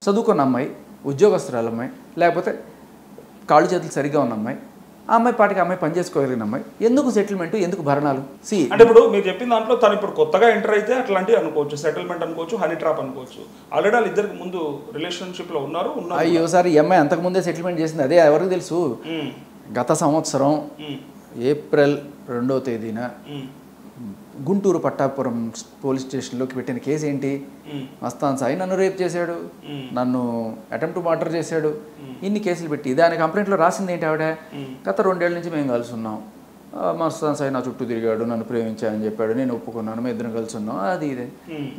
చదువుకున్న అమ్మాయి, ఉద్యోగస్తురాలు అమ్మాయి, లేకపోతే కాళ్ళు చేతులు సరిగ్గా ఉన్న అమ్మాయి, ఆ అమ్మాయి పాటికి అమ్మాయి పని చేసుకోగలిగిన అమ్మాయి, ఎందుకు సెటిల్మెంట్, ఎందుకు భరణాలు? అంటే ఇప్పుడు మీరు చెప్పిన దాంట్లో తను ఇప్పుడు కొత్తగా ఎంటర్ అయితే అట్లాంటివి అనుకోవచ్చు, సెటిల్మెంట్ అనుకోవచ్చు, హనీ ట్రాప్ అనుకోవచ్చు. ఆల్రెడీ వాళ్ళు ఇద్దరికి ముందు రిలేషన్షిప్లో ఉన్నారు. అయ్యో సార్, ఈ అమ్మాయి అంతకుముందే సెటిల్మెంట్ చేసింది. అదే ఎవరికి తెలుసు? గత సంవత్సరం ఏప్రిల్ 2వ తేదీన గుంటూరు పట్టాపురం పోలీస్ స్టేషన్లోకి పెట్టిన కేసు ఏంటి? మస్తాన్ సాయి నన్ను రేప్ చేశాడు, నన్ను అటెంప్ట్ మర్డర్ చేశాడు, ఇన్ని కేసులు పెట్టి దాని కంప్లైంట్లో రాసింది ఏంటి ఆవిడ? గత 2 ఏళ్ల నుంచి మేము కలిసి ఉన్నాం, మస్తాన్ సాయి నా చుట్టూ తిరిగాడు, నన్ను ప్రేమించాలని చెప్పాడు, నేను ఒప్పుకున్నాను, మేము ఇద్దరం కలిసి ఉన్నాం, అది ఇదే.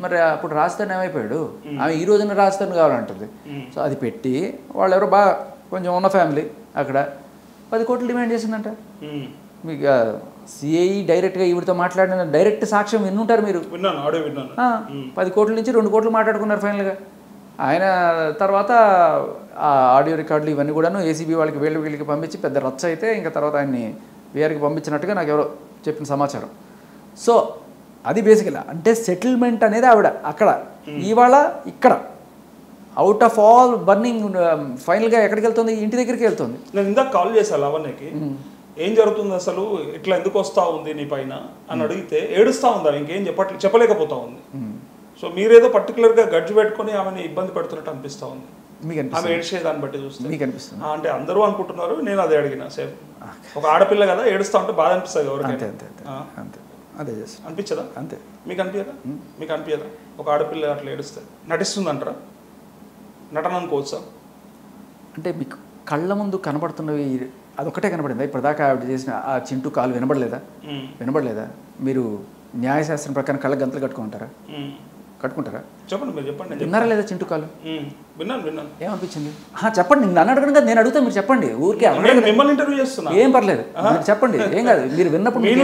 మరి అప్పుడు రాస్తాను ఏమైపోయాడు? ఆమె ఈ రోజున రాస్తాను కావాలంటుంది. సో అది పెట్టి వాళ్ళు ఎవరో బాగా కొంచెం ఉన్న ఫ్యామిలీ అక్కడ 10 కోట్లు డిమాండ్ చేసిందంట. మీకు సిఐ డైరెక్ట్గా ఈవిడితో మాట్లాడిన డైరెక్ట్ సాక్ష్యం విన్నుంటారు మీరు. 10 కోట్ల నుంచి 2 కోట్లు మాట్లాడుకున్నారు ఫైనల్గా. ఆయన తర్వాత ఆ ఆడియో రికార్డులు ఇవన్నీ కూడాను ఏసీబీ వాళ్ళకి వీళ్ళకి పంపించి పెద్ద రచ్చ అయితే ఇంకా తర్వాత ఆయన్ని వీఆర్కి పంపించినట్టుగా నాకు ఎవరో చెప్పిన సమాచారం. సో అది బేసికల్ అంటే సెటిల్మెంట్ అనేది ఆవిడ అక్కడ, ఇవాళ ఇక్కడ అవుట్ ఆఫ్ ఆల్ బర్నింగ్ ఫైనల్గా ఎక్కడికి వెళ్తుంది? ఇంటి దగ్గరికి వెళ్తుంది. నేను ఇందాక కాల్ చేశాను లవణ్యకి, ఏం జరుగుతుంది అసలు, ఇట్లా ఎందుకు వస్తూ ఉంది నీ పైన అని అడిగితే ఏడుస్తూ ఉందా, ఇంకేం చెప్పలేకపోతా ఉంది. సో మీరేదో పర్టికులర్గా గడ్జి పెట్టుకొని ఆమెను ఇబ్బంది పెడుతున్నట్టు అనిపిస్తూ ఉంది. ఆమె ఏడ్చే దాన్ని బట్టి చూస్తే మీకు అనిపిస్తుంది అంటే అందరూ అనుకుంటున్నారు, నేను అదే అడిగిన. సేమ్ ఒక ఆడపిల్ల కదా, ఏడుస్తూ ఉంటే బాధ అనిపిస్తుంది ఎవరికైనా, అనిపించదా? అంతే. మీకు అనిపించదా ఒక ఆడపిల్ల అట్లా ఏడుస్తే? నటిస్తుంది అంటారా? నటన అనుకోవచ్చా? అంటే మీకు కళ్ళ ముందు కనబడుతున్నవి అదొక్కటే కనబడిందా ఇప్పటిదాకా? ఆవిడ చేసిన ఆ చింటూ కాలు వినబడలేదా? మీరు న్యాయశాస్త్రం ప్రకారం కళ్ళ గంతలు కట్టుకుంటారా? చెప్పండి, మీరు చెప్పండి. విన్నారా లేదా చింటూ కాలు? విన్నాను. ఏమనిపించింది? చెప్పండి. నన్ను అడగను కదా, నేను అడుగుతా, మీరు చెప్పండి. ఊరికే మిమ్మల్ని ఇంటర్వ్యూ చేస్తున్నా, ఏం పర్లేదు, మీరు చెప్పండి, ఏం కాదు. మీరు విన్నప్పుడు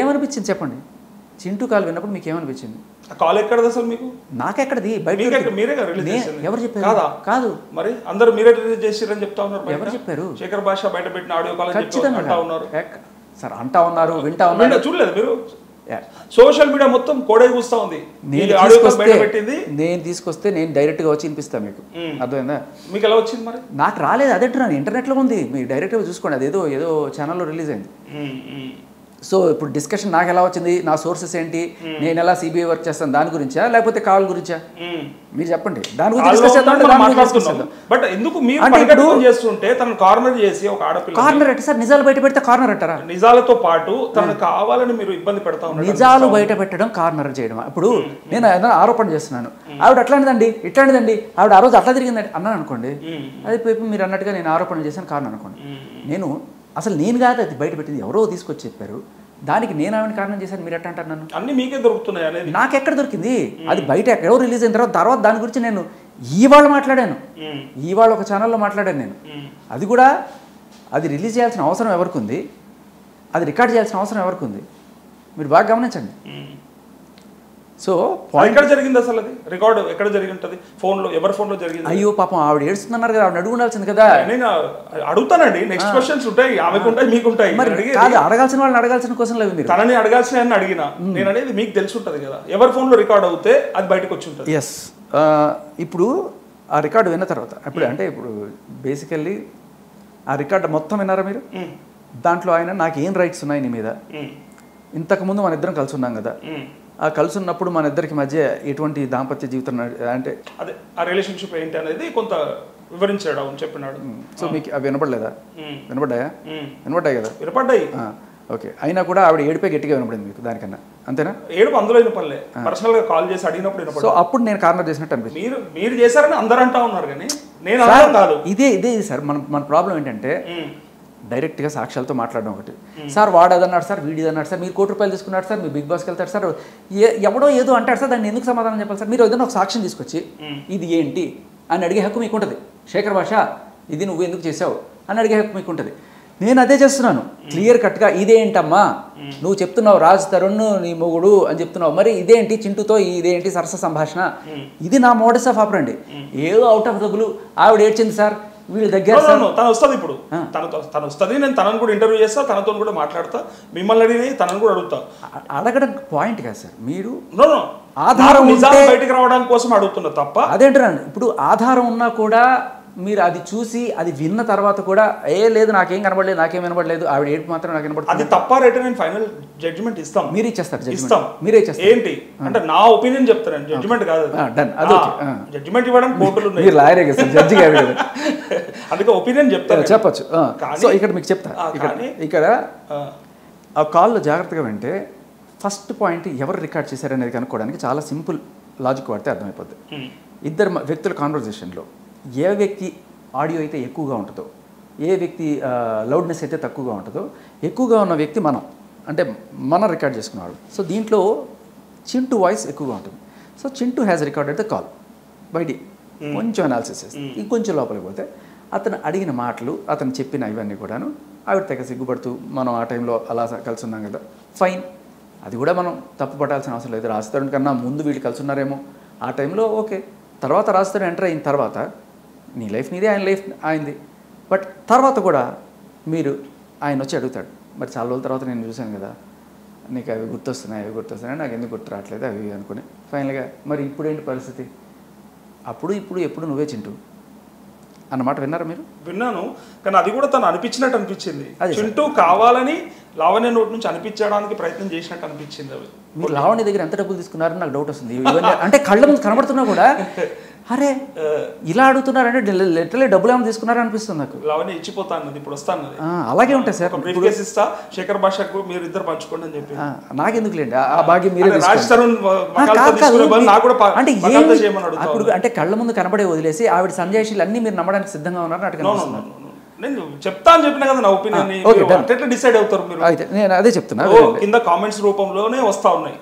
ఏమనిపించింది చెప్పండి. చింటూ కాలు విన్నప్పుడు మీకు ఏమనిపించింది? కాల్ ఎక్కడది అసలు మీకు? నాకెక్కడది? ఎవరు చెప్పారు? కాదు మరి అందరూ మీరే రిలీజ్ చేసిరని చెప్తా ఉన్నారు. ఎవరు చెప్పారు? శేఖర్ భాష బయట పెట్టిన ఆడియో కాల్ సార్ అంటా ఉన్నారు, వింటా ఉన్నారు. చూడలేదు మీరు? సోషల్ మీడియా మొత్తం కోడే కూస్తా ఉంది. నేను తీసుకొస్తే నేను డైరెక్ట్గా వచ్చి వినిపిస్తా మీకు, అర్థమైందా? మీకు ఎలా వచ్చింది మరి? నాకు రాలేదు, అదేంటున్నాను, ఇంటర్నెట్లో ఉంది, మీరు డైరెక్ట్గా చూసుకోండి. అది ఏదో ఛానల్లో రిలీజ్ అయింది. సో ఇప్పుడు డిస్కషన్ నాకు ఎలా వచ్చింది, నా సోర్సెస్ ఏంటి, నేను ఎలా సిబిఐ వర్క్ చేస్తాను దాని గురించా లేకపోతే కాల్ గురించా? మీరు చెప్పండి. దాని గురించి డిస్కస్ చేద్దాం. బట్ ఎందుకు మీరు చేస్తుంటే తను కార్నర్ చేసి ఒక ఆడపిల్ల కార్నర్ అంటే సార్ నిజాలు బయట పెడితే కార్నర్ అంటారా? నిజాలతో పాటు తనకు కావాలని మీరు ఇబ్బంది పెడతా ఉన్నారు. నిజాలు బయట పెట్టడం కార్నర్ చేయడం. ఇప్పుడు నేను ఏదైనా ఆరోపణ చేస్తున్నాను, ఆవిడ ఇట్లాంటిదండి, ఆవిడ ఆ రోజు అట్లా తిరిగిందండి అన్నాను అనుకోండి, అది మీరు అన్నట్టుగా నేను ఆరోపణ చేశాను కార్నర్ అనుకోండి. నేను అసలు నేను కాదు అది బయట పెట్టింది, ఎవరో తీసుకొచ్చి చెప్పారు, దానికి నేను ఆమెను కారణం చేశాను. మీరు ఎట్లా అంటారు? నన్ను అన్ని మీకే దొరుకుతున్నాయి అనేది నాకు ఎక్కడ దొరికింది? అది బయట ఎక్కడో రిలీజ్ అయిన తర్వాత దాని గురించి నేను ఇవాళ మాట్లాడాను, ఇవాళ ఒక ఛానల్లో మాట్లాడాను నేను. అది కూడా అది రిలీజ్ చేయాల్సిన అవసరం ఎవరికి ఉంది, అది రికార్డ్ చేయాల్సిన అవసరం ఎవరికి ఉంది, మీరు బాగా గమనించండి. సో ఎక్కడ జరిగింది అసలు? అది రికార్డు ఎక్కడ జరిగి ఉంటుంది? ఫోన్లో, ఎవరి ఫోన్లో జరిగింది? అయ్యో పాపం ఆవిడ ఏడుస్తున్నారు కదా, ఆవిడ అడుగు ఉండాల్సింది కదా. నేను అడుగుతానండి, నెక్స్ట్ క్వశ్చన్స్ ఉంటాయి, ఆమెకు ఉంటాయి, మీకు ఉంటాయి. కాదు, అడగాల్సిన వాళ్ళని అడగాల్సిన క్వశ్చన్ లేదు. మీరు తనని అడగాల్సిన అని అడిగినా నేను అనేది మీకు తెలిసి ఉంటుంది కదా, ఎవరి ఫోన్లో రికార్డ్ అవుతే అది బయటకు వచ్చి ఉంటుంది. ఎస్. ఇప్పుడు ఆ రికార్డు విన్న తర్వాత ఇప్పుడు బేసికల్లీ ఆ రికార్డు మొత్తం విన్నారా మీరు? దాంట్లో ఆయన నాకు ఏం రైట్స్ ఉన్నాయి నీ మీద, ఇంతకుముందు మన ఇద్దరం కలిసి ఉన్నాం కదా, ఆ కలిసి ఉన్నప్పుడు మన ఇద్దరికి మధ్య ఎటువంటి దాంపత్య జీవితం అంటే అదే ఆ రిలేషన్షిప్ ఏంటి అనేది కొంత వివరించాడు, అవును చెప్పినాడు. సో మీకు అవి వినపడలేదా? వినపడ్డాయి కదా? వినపడ్డాయి. ఓకే. అయినా కూడా ఆవిడ ఏడుపై గట్టిగా వినపడింది మీకు దానికన్నా, అంతేనా? ఏడుపు అందులో వినపడలే, పర్సనల్ గా కాల్ చేసి అడిగినప్పుడు. సో అప్పుడు నేను కార్నర్ చేసినట్టు అనిపిస్తుంది. మీరు చేశారని అందరూ అంటా ఉన్నారు కానీ నేను కాదు. ఇదే సార్ మన ప్రాబ్లం ఏంటంటే డైరెక్ట్గా సాక్ష్యాలతో మాట్లాడడం ఒకటి. సార్ వాడు అదన్నాడు సార్, వీడి అన్నాడు సార్, మీరు ₹1 తీసుకున్నాడు సార్, మీరు బిగ్ బాస్కి వెళ్తారు సార్, ఎవడో ఏదో అంటాడు సార్, దాన్ని ఎందుకు సమాధానం చెప్పాలి సార్? మీరు ఏదైనా ఒక సాక్ష్యం తీసుకొచ్చి ఇది ఏంటి అని అడిగే హక్కు మీకు ఉంటుంది. శేఖర్ భాష ఇది నువ్వు ఎందుకు చేసావు అని అడిగే హక్కు మీకు ఉంటుంది. నేను అదే చేస్తున్నాను, క్లియర్ కట్గా. ఇదేంటమ్మా నువ్వు చెప్తున్నావు, రాజ్ తరుణ్ నీ మొగుడు అని చెప్తున్నావు, మరి ఇదేంటి చింటూతో ఇదేంటి సరస సంభాషణ? ఇది నా మోడస్ ఆఫ్ ఆపరండి. ఏదో అవుట్ ఆఫ్ ద బ్లూ ఆవిడ ఏడ్చింది సార్, వీళ్ళ దగ్గర తను వస్తుంది. ఇప్పుడు తను వస్తుంది, నేను తనను కూడా ఇంటర్వ్యూ చేస్తా, తనతో కూడా మాట్లాడతా, మిమ్మల్ని అడిగి తనను కూడా అడుగుతా. అడగడం పాయింట్ కాదు సార్. మీరు ఆధారం నిజాలు బయటకు రావడానికి కోసం అడుగుతున్నా తప్ప. అదేంటారండి, ఇప్పుడు ఆధారం ఉన్నా కూడా మీరు అది చూసి అది విన్న తర్వాత కూడా లేదు నాకేం కనబడలేదు, నాకేం వినబడలేదు, ఆవిడ ఏడుపు మాత్రం నాకు వినబడుతుంది, అది తప్ప రైట్ నేను ఫైనల్ జడ్జిమెంట్ ఇస్తాం. మీరు ఇచ్చేస్తారు, ఇస్తాం. మీరే ఇచ్చేస్తారు. ఏంటి అంటే నా ఒపీనియన్ చెప్తాను, జడ్జిమెంట్ కాదు. జడ్జిమెంట్ ఇవ్వడం కోర్టులు ఉన్నాయి, మీరు లాయరే కదా జడ్జి గారు కదా, అందుకే ఒపీనియన్ చెప్తాను, చెప్పచ్చు. సో ఇక్కడ మీకు చెప్తా, ఇక్కడ ఆ కాల్లో జాగ్రత్తగా వింటే ఫస్ట్ పాయింట్ ఎవరు రికార్డ్ చేశారనేది కనుక్కోవడానికి చాలా సింపుల్ లాజిక్ వాడితే అర్థమైపోద్ది. ఇద్దరు వ్యక్తుల కాన్వర్జేషన్లో ఏ వ్యక్తి ఆడియో అయితే ఎక్కువగా ఉంటుందో, ఏ వ్యక్తి లౌడ్నెస్ అయితే తక్కువగా ఉంటుందో, ఎక్కువగా ఉన్న వ్యక్తి మనం అంటే మనం రికార్డ్ చేసుకున్నాడు. సో దీంట్లో చింటూ వాయిస్ ఎక్కువగా ఉంటుంది. So Chintu has recorded the call బయటి కొంచెం అనాలిసిస్ చేస్తే ఇంకొంచెం లోపలికి పోతే అతను అడిగిన మాటలు, అతను చెప్పిన ఇవన్నీ కూడాను ఆవిడ తెగ సిగ్గుపడుతూ మనం ఆ టైంలో అలా కలిసి ఉన్నాం కదా, ఫైన్, అది కూడా మనం తప్పు పట్టాల్సిన అవసరం లేదు. రాజస్థాన్ కన్నా ముందు వీళ్ళు కలిసి ఉన్నారేమో ఆ టైంలో, ఓకే. తర్వాత రాజస్థాన్ ఎంటర్ అయిన తర్వాత నీ లైఫ్ నీదే, ఆయన లైఫ్ ఆయనది. బట్ తర్వాత కూడా మీరు ఆయన వచ్చి అడుగుతాడు, మరి చాలా రోజుల తర్వాత నేను చూశాను కదా, నీకు అవి గుర్తొస్తున్నాయి, నాకు ఎందుకు గుర్తు రావట్లేదు అవి అనుకుని ఫైనల్గా మరి ఇప్పుడేంటి పరిస్థితి, అప్పుడు ఇప్పుడు ఎప్పుడు నువ్వే చింటూ అన్నమాట విన్నారా మీరు? విన్నాను, కానీ అది కూడా తను అనిపించినట్టు అనిపించింది. చింటూ కావాలని లావణ్య నోటి నుంచి అనిపించడానికి ప్రయత్నం చేసినట్టు అనిపించింది. అవి మీరు లావణ్య దగ్గర ఎంత డబ్బులు తీసుకున్నారని నాకు డౌట్ వస్తుంది. ఇవన్నీ అంటే కళ్ళ ముందు కనబడుతున్నా కూడా అరే ఇలా అడుగుతున్నారంటే లిటరల్లీ డబ్బులు ఏమైనా తీసుకున్నారా అనిపిస్తుంది నాకు. లావణ్య ఇచ్చిపోతా అన్నది, ఇప్పుడు వస్తాను అలాగే ఉంటాయి సార్. ఇస్తా శేఖర్ భాషకు మీరు ఇద్దరు పంచుకోండి అని చెప్పి నాకెందుకు లేండి ఆ భాగ్యం మీరే అంటే కళ్ళ ముందు కనబడే వదిలేసి ఆవిడ సంజయశీలు అన్ని మీరు నమ్మడానికి సిద్ధంగా ఉన్నారు అటు. నేను చెప్తా అని చెప్పినా కదా నా ఒపీనియన్, ఎట్లా డిసైడ్ అవుతారు మీరు? అయితే నేను అదే చెప్తున్నా, కింద కామెంట్స్ రూపంలోనే వస్తా ఉన్నాయి.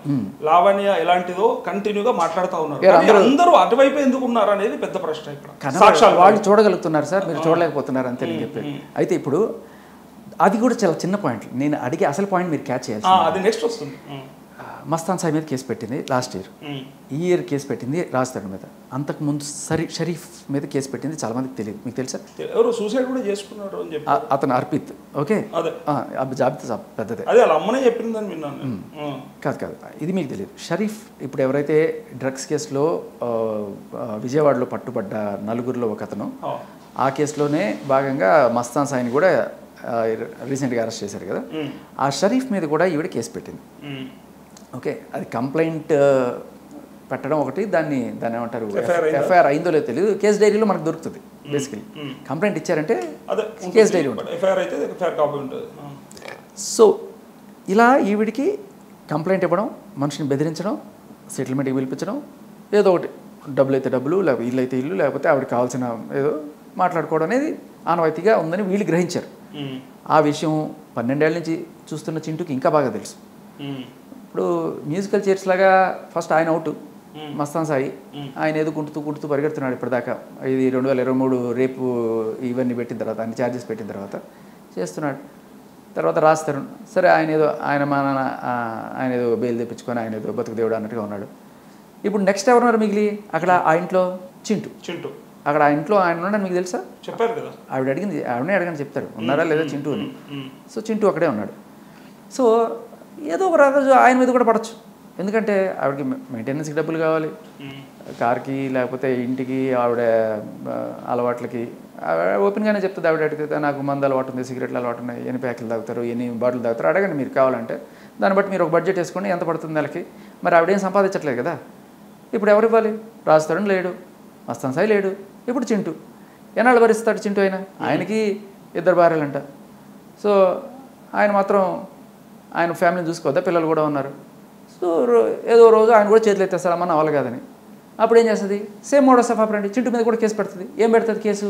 లావణ్య ఎలాంటిదో కంటిన్యూగా మాట్లాడుతూ ఉన్నారు, అందరూ అటువైపు ఎందుకు ఉన్నారు అనేది పెద్ద ప్రశ్న. ఇక్కడ వాళ్ళు చూడగలుగుతున్నారు సార్, మీరు చూడలేకపోతున్నారు అంతే నేను చెప్పేది. అయితే ఇప్పుడు అది కూడా చాలా చిన్న పాయింట్, నేను అడిగే అసలు పాయింట్ మీరు క్యాచ్ చేయాలి. అది నెక్స్ట్ వస్తుంది. మస్తాన్ సాయి మీద కేసు పెట్టింది లాస్ట్ ఇయర్, ఈ ఇయర్ కేసు పెట్టింది రాజస్థాన్ మీద. అంతకుముందు షరీఫ్ మీద కేసు పెట్టింది చాలా మందికి తెలియదు, మీకు తెలుసా? ఎవరు సూసైడ్ కూడా చేసుకున్నారు అని చెప్పి అతను అర్పిత్, ఓకే, జాబితా పెద్దదే, అదే వాళ్ళ అమ్మనే చెప్పిందని విన్నాను. కాదు ఇది మీకు తెలియదు. షరీఫ్ ఇప్పుడు ఎవరైతే డ్రగ్స్ కేసులో విజయవాడలో పట్టుబడ్డ నలుగురిలో ఒక అతను, ఆ కేసులోనే భాగంగా మస్తాన్ సాయిని కూడా రీసెంట్గా అరెస్ట్ చేశారు కదా, ఆ షరీఫ్ మీద కూడా ఈవిడ కేసు పెట్టింది. ఓకే, అది కంప్లైంట్ పెట్టడం ఒకటి, దాన్ని ఏమంటారు, ఎఫ్ఐఆర్ అయిందో లేదో తెలియదు, కేసు డైరీలో మనకు దొరుకుతుంది. బేసికలీ కంప్లైంట్ ఇచ్చారంటే కేసు డైరీ ఉంటుంది. సో ఇలా ఈవిడికి కంప్లైంట్ ఇవ్వడం, మనిషిని బెదిరించడం, సెటిల్మెంట్కి పిలిపించడం, ఏదో ఒకటి, డబ్బులు అయితే డబ్బులు, లేకపోతే ఇల్లు అయితే ఇల్లు, లేకపోతే ఆవిడకి కావాల్సిన ఏదో మాట్లాడుకోవడం అనేది ఆనవాయితీగా ఉందని వీళ్ళు గ్రహించారు. ఆ విషయం 12 ఏళ్ళ నుంచి చూస్తున్న చింటూకి ఇంకా బాగా తెలుసు. ఇప్పుడు మ్యూజికల్ చైర్స్ లాగా ఫస్ట్ ఆయన అవుట్, మస్తాన్ సాయి ఆయన ఏదో కుడుతూ పరిగెడుతున్నాడు ఇప్పటిదాకా. ఇది 2023 రేపు ఇవన్నీ పెట్టిన తర్వాత, అన్ని ఛార్జెస్ పెట్టిన తర్వాత చేస్తున్నాడు. తర్వాత రాస్తారు, సరే ఆయన ఏదో బెయిల్ తెప్పించుకొని ఆయన ఏదో బతుకు దేవుడు అన్నట్టుగా ఉన్నాడు. ఇప్పుడు నెక్స్ట్ ఎవరున్నారు మిగిలి అక్కడ ఆ ఇంట్లో? చింటూ. అక్కడ ఆ ఇంట్లో ఆయన ఉన్నాడని మీకు తెలుసా? చెప్పారు కదా, ఆవిడనే అడగని చెప్తారు ఉన్నారా లేదా చింటూ అని. సో చింటూ అక్కడే ఉన్నాడు. సో ఏదో ఒక రోజు ఆయన మీద కూడా పడచ్చు, ఎందుకంటే ఆవిడకి మెయింటెనెన్స్కి డబ్బులు కావాలి, కార్కి లేకపోతే ఇంటికి, ఆవిడ అలవాట్లకి ఓపెన్గానే చెప్తుంది. ఆవిడ అడిగితే నాకు మందు అలవాటు ఉంది, సిగరెట్లు అలవాటు ఉన్నాయి, ఎన్ని ప్యాకెట్లు తాగుతారు, ఎన్ని బాటిల్ తాగుతారు అడగండి మీరు కావాలంటే, దాన్ని బట్టి మీరు ఒక బడ్జెట్ వేసుకోండి ఎంత పడుతుంది నెలకి. మరి ఆవిడేం సంపాదించట్లేదు కదా. ఇప్పుడు ఎవరు ఇవ్వాలి? రాజస్థాన్ లేడు, మస్తాన్ సాయి లేడు, ఇప్పుడు చింటూ. ఎన్నాళ్ళు భరిస్తాడు చింటూ? ఆయనకి 2 భార్యలంట. సో ఆయన మాత్రం ఆయన ఫ్యామిలీని చూసుకోవద్దా? పిల్లలు కూడా ఉన్నారు. సో ఏదో రోజు ఆయన కూడా చేతులు ఎత్తేస్తారు, అమ్మ నా వాళ్ళు కాదని. అప్పుడు ఏం చేస్తుంది? సేమ్ మోడస్ ఆఫ్ ఆపరేండి, చింటూ మీద కూడా కేసు పెడుతుంది. ఏం పెడుతుంది కేసు?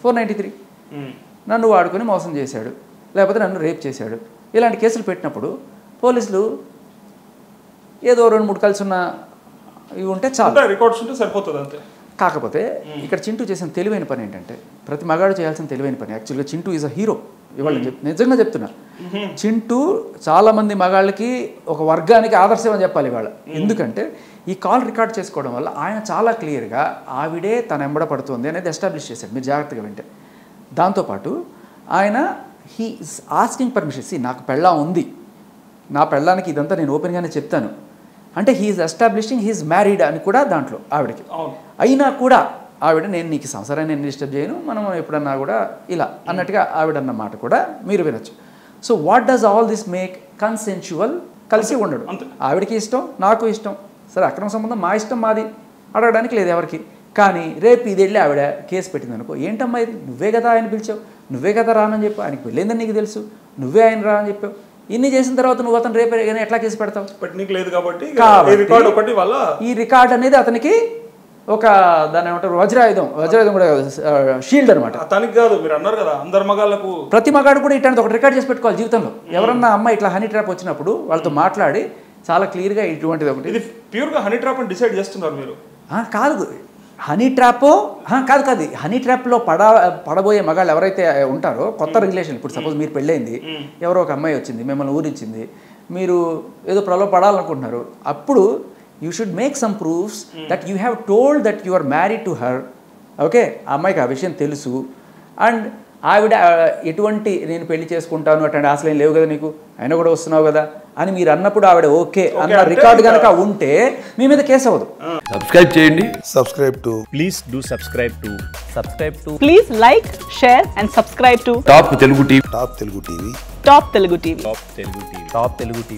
493. నన్ను వాడుకొని మోసం చేశాడు, లేకపోతే నన్ను రేప్ చేశాడు, ఇలాంటి కేసులు పెట్టినప్పుడు పోలీసులు ఏదో 2-3 కలిసి ఉన్న ఇవి ఉంటే చాలా రికార్డ్స్ ఉంటే సరిపోతుంది అంతే. కాకపోతే ఇక్కడ చింటూ చేసిన తెలివైన పని ఏంటంటే, ప్రతి మగాడు చేయాల్సిన తెలివైన పని, యాక్చువల్గా చింటూ ఈజ్ అ హీరో. ఇవాళ నిజంగా చెప్తున్నా, చింటూ చాలామంది మగాళ్ళకి ఒక వర్గానికి ఆదర్శం అని చెప్పాలి ఇవాళ. ఎందుకంటే ఈ కాల్ రికార్డ్ చేసుకోవడం వల్ల ఆయన చాలా క్లియర్గా ఆవిడే తన ఎంబడ పడుతుంది అనేది ఎస్టాబ్లిష్ చేశాడు, మీరు జాగ్రత్తగా వింటే. దాంతోపాటు ఆయన హీ ఈజ్ ఆస్కింగ్ పర్మిషన్. నాకు పెళ్ళాం ఉంది, నా పెళ్ళానికి ఇదంతా నేను ఓపెన్గానే చెప్తాను, అంటే హీఈస్ ఎస్టాబ్లిషింగ్ హీఈస్ మ్యారీడ్ అని కూడా దాంట్లో ఆవిడకి. అవును. అయినా కూడా ఆవిడ నేను నీకు సంసారాన్ని నేను డిస్టర్బ్ చేయను, మనం ఎప్పుడన్నా కూడా ఇలా అన్నట్టుగా ఆవిడ అన్న మాట కూడా మీరు వినొచ్చు. So what does all this make? Consensual, కలిసి ఉండడు. ఆవిడకి ఇష్టం, నాకు ఇష్టం, సరే అక్రమ సంబంధం మా ఇష్టం మాది, అడగడానికి లేదు ఎవరికి. కానీ రేపు ఇది వెళ్ళి ఆవిడ కేసు పెట్టింది అనుకో, ఏంటమ్మా ఇది, నువ్వే కదా ఆయన పిలిచావు, నువ్వే కదా రానని చెప్పావు, ఆయనకి వెళ్ళిందని నీకు తెలుసు, నువ్వే ఆయన రా అని చెప్పావు, ఇన్ని చేసిన తర్వాత నువ్వు అతను రేపు ఎట్లా కేసు పెడతావు? పెట్టనీకి లేదు కాబట్టి ఈ రికార్డ్ అనేది అతనికి ఒక దాని ఏమంటారు వజ్రాయుధం కూడా షీల్డ్ అనమాట. అతనికి కాదు, మీరు అన్నారు కదా అందరు మగాళ్ళకు, ప్రతి మగాడు కూడా ఇట్లాంటి ఒక రికార్డ్ చేసి పెట్టుకోవాలి జీవితంలో. ఎవరన్నా అమ్మాయి ఇట్లా హనీ ట్రాప్ వచ్చినప్పుడు వాళ్ళతో మాట్లాడి చాలా క్లియర్గా ఇటువంటిది ఒకటి. ఇది ప్యూర్గా హనీ ట్రాప్ అని డిసైడ్ చేస్తున్నారు మీరు? కాదు, హనీ ట్రాప్ కాదు హనీ ట్రాప్లో పడబోయే మగాళ్ళు ఎవరైతే ఉంటారో, కొత్త రిలేషన్, ఇప్పుడు సపోజ్ మీరు పెళ్ళైంది, ఎవరో ఒక అమ్మాయి వచ్చింది, మిమ్మల్ని ఊరించింది, మీరు ఏదో ప్రలో పడాలనుకుంటున్నారు, అప్పుడు you should make some proofs that you have told that you are married to her. Okay, ఆ అమ్మాయికి ఆ విషయం తెలుసు, అండ్ ఆవిడ ఎటువంటి నేను పెళ్లి చేసుకుంటాను అట్లాంటి ఆశలు ఏం లేవు కదా నీకు, అయినా కూడా వస్తున్నావు కదా అని మీరు అన్నప్పుడు ఆవిడ ఓకే అన్న రికార్డు కనుక ఉంటే మీ మీద కేసు అవ్వదు. సబ్స్క్రైబ్ చేయండి. Please do subscribe to Please like, share and subscribe to top Telugu TV. Top Telugu TV. Top Telugu TV.